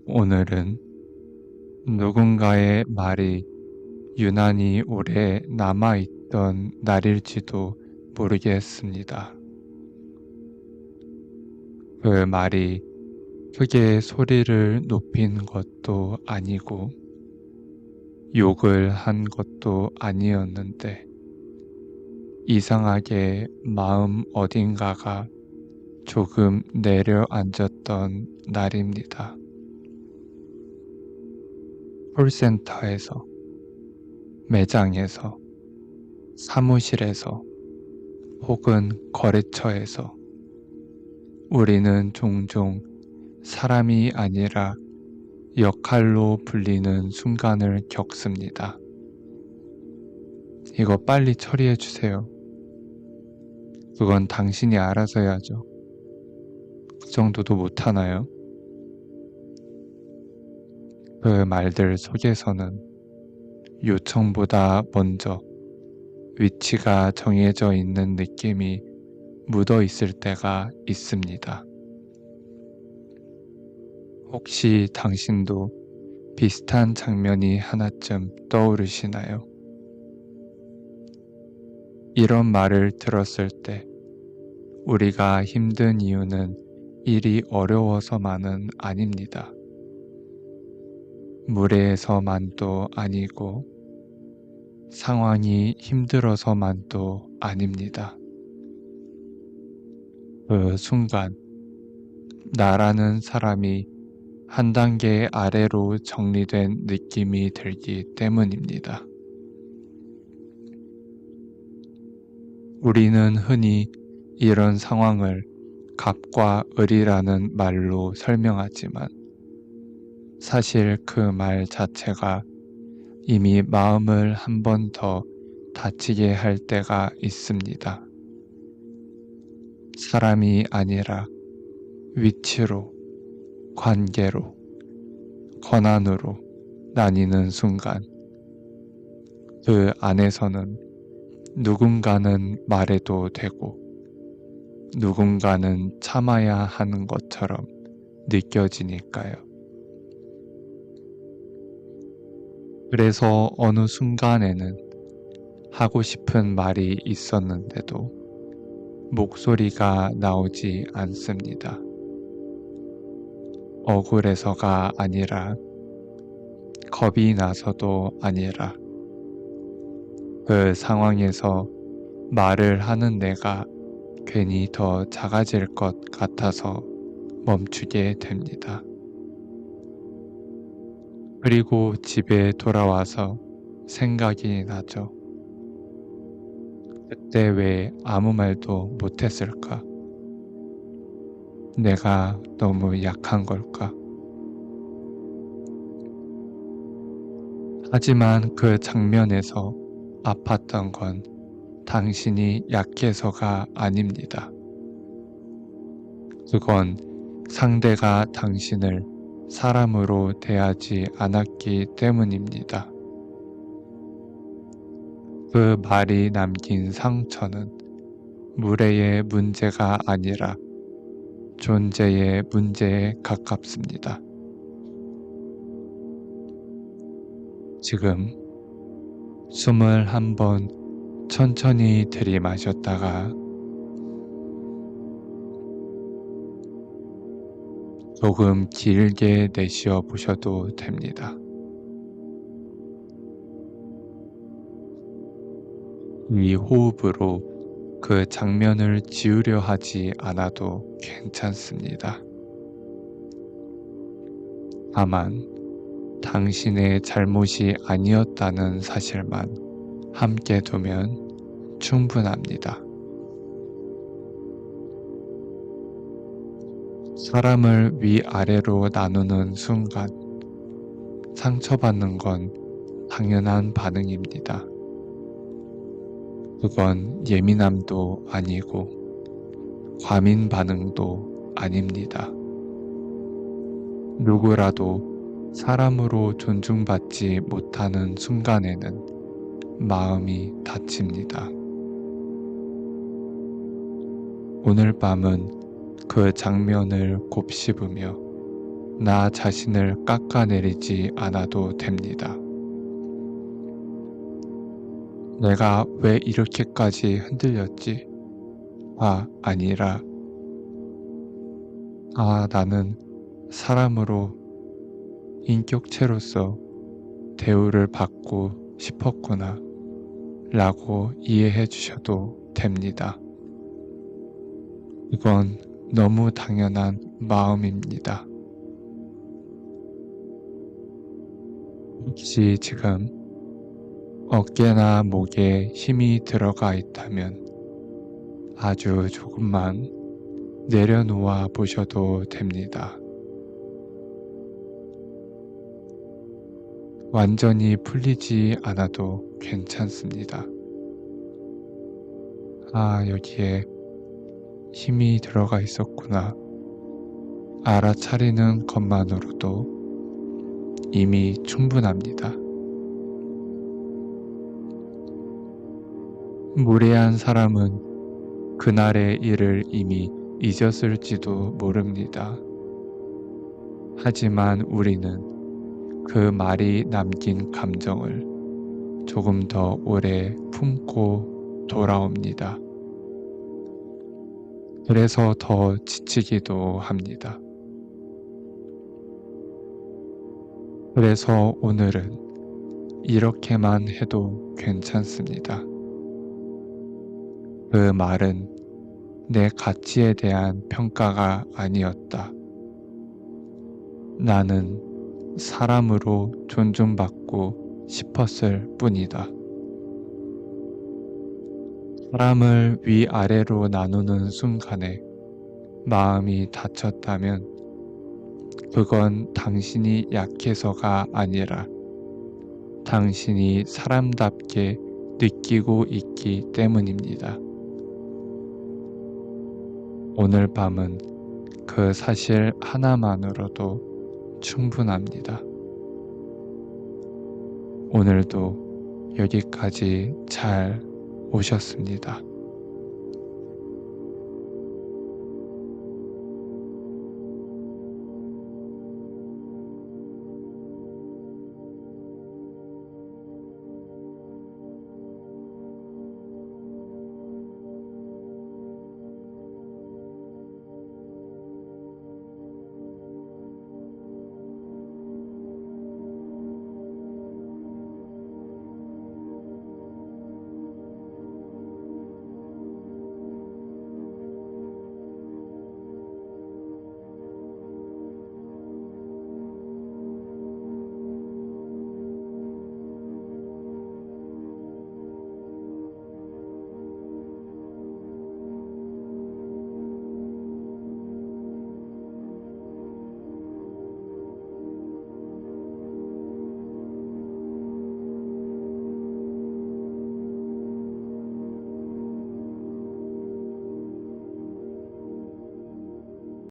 오늘은 누군가의 말이 유난히 오래 남아있던 날일지도 모르겠습니다. 그 말이 크게 소리를 높인 것도 아니고 욕을 한 것도 아니었는데 이상하게 마음 어딘가가 조금 내려앉았던 날입니다. 콜센터에서, 매장에서, 사무실에서, 혹은 거래처에서 우리는 종종 사람이 아니라 역할로 불리는 순간을 겪습니다. 이거 빨리 처리해 주세요. 그건 당신이 알아서 해야죠. 그 정도도 못하나요? 그 말들 속에서는 요청보다 먼저 위치가 정해져 있는 느낌이 묻어 있을 때가 있습니다. 혹시 당신도 비슷한 장면이 하나쯤 떠오르시나요? 이런 말을 들었을 때 우리가 힘든 이유는 일이 어려워서만은 아닙니다. 무례해서만도 아니고 상황이 힘들어서만도 아닙니다. 그 순간 나라는 사람이 한 단계 아래로 정리된 느낌이 들기 때문입니다. 우리는 흔히 이런 상황을 갑과 을이라는 말로 설명하지만 사실 그 말 자체가 이미 마음을 한 번 더 다치게 할 때가 있습니다. 사람이 아니라 위치로, 관계로, 권한으로 나뉘는 순간 그 안에서는 누군가는 말해도 되고 누군가는 참아야 하는 것처럼 느껴지니까요. 그래서 어느 순간에는 하고 싶은 말이 있었는데도 목소리가 나오지 않습니다. 억울해서가 아니라 겁이 나서도 아니라 그 상황에서 말을 하는 내가 괜히 더 작아질 것 같아서 멈추게 됩니다. 그리고 집에 돌아와서 생각이 나죠. 그때 왜 아무 말도 못했을까? 내가 너무 약한 걸까? 하지만 그 장면에서 아팠던 건 당신이 약해서가 아닙니다. 그건 상대가 당신을 사람으로 대하지 않았기 때문입니다. 그 말이 남긴 상처는 무례의 문제가 아니라 존재의 문제에 가깝습니다. 지금 숨을 한번 천천히 들이마셨다가 조금 길게 내쉬어 보셔도 됩니다. 이 호흡으로 그 장면을 지우려 하지 않아도 괜찮습니다. 다만 당신의 잘못이 아니었다는 사실만 함께 두면 충분합니다. 사람을 위아래로 나누는 순간 상처받는 건 당연한 반응입니다. 그건 예민함도 아니고 과민 반응도 아닙니다. 누구라도 사람으로 존중받지 못하는 순간에는 마음이 다칩니다. 오늘 밤은 그 장면을 곱씹으며 나 자신을 깎아내리지 않아도 됩니다. 내가 왜 이렇게까지 흔들렸지? 아니라, 나는 사람으로 인격체로서 대우를 받고 싶었구나 라고 이해해 주셔도 됩니다. 이건 너무 당연한 마음입니다. 혹시 지금 어깨나 목에 힘이 들어가 있다면 아주 조금만 내려놓아 보셔도 됩니다. 완전히 풀리지 않아도 괜찮습니다. 여기에 힘이 들어가 있었구나. 알아차리는 것만으로도 이미 충분합니다. 무례한 사람은 그날의 일을 이미 잊었을지도 모릅니다. 하지만 우리는 그 말이 남긴 감정을 조금 더 오래 품고 돌아옵니다. 그래서 더 지치기도 합니다. 그래서 오늘은 이렇게만 해도 괜찮습니다. 그 말은 내 가치에 대한 평가가 아니었다. 나는 사람으로 존중받고 싶었을 뿐이다. 사람을 위아래로 나누는 순간에 마음이 다쳤다면 그건 당신이 약해서가 아니라 당신이 사람답게 느끼고 있기 때문입니다. 오늘 밤은 그 사실 하나만으로도 충분합니다. 오늘도 여기까지 잘 오셨습니다.